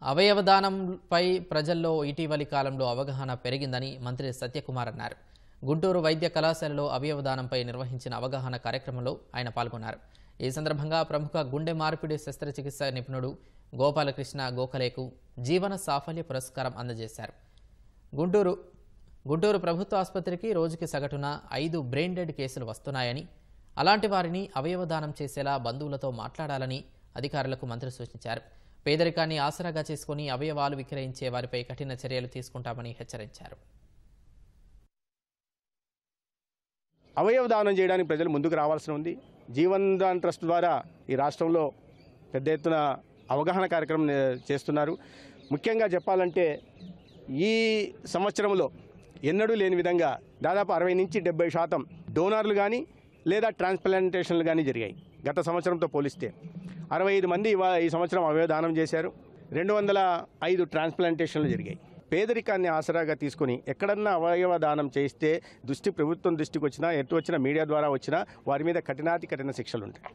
అవయవదానంపై ప్రజల్లో ఇటీవలి కాలంలో అవగాహన పెరిగిందని మంత్రి సత్యకుమార్ అన్నారు. గుంటూరు వైద్య కళాశాలలో అవయవదానంపై నిర్వహించిన అవగాహన కార్యక్రమంలో ఆయన పాల్గొన్నారు. ఈ సందర్భంగా ప్రముఖ గుండె మార్పిడి శస్త్రచికిత్స నిపుణుడు గోపాలకృష్ణ గోఖలేకు జీవన సాఫల్య పురస్కారం అందజేశారు. గుంటూరు ప్రభుత్వ ఆసుపత్రికి రోజుకి సగటున 5 బ్రెయిన్ డెడ్ కేసులు వస్తున్నాయని, అలాంటి వారిని అవయవదానం చేసేలా బంధువులతో మాట్లాడాలని అధికారులకు మంత్రి సూచించారు. పేదరికాన్ని ఆసరాగా చేసుకుని అవయవాలు విక్రయించే వారిపై కఠిన చర్యలు తీసుకుంటామని హెచ్చరించారు. అవయవదానం చేయడానికి ప్రజలు ముందుకు రావాల్సి ఉంది. జీవన్ దాన్ ట్రస్ట్ ద్వారా ఈ రాష్ట్రంలో పెద్ద ఎత్తున అవగాహన కార్యక్రమం చేస్తున్నారు. ముఖ్యంగా చెప్పాలంటే ఈ సంవత్సరంలో ఎన్నడూ లేని విధంగా దాదాపు 60 నుంచి 70% డోనర్లు కానీ లేదా ట్రాన్స్ప్లాంటేషన్లు కానీ జరిగాయి. గత సంవత్సరంతో పోలిస్తే 65 మంది ఈ సంవత్సరం అవయవదానం చేశారు. 205 ట్రాన్స్ప్లాంటేషన్లు జరిగాయి. పేదరికాన్ని ఆసరాగా తీసుకుని ఎక్కడన్నా అవయవ దానం చేస్తే ప్రభుత్వం దృష్టికి వచ్చినా, ఎటు వచ్చినా, మీడియా ద్వారా వచ్చినా వారి మీద కఠిన శిక్షలు ఉంటాయి.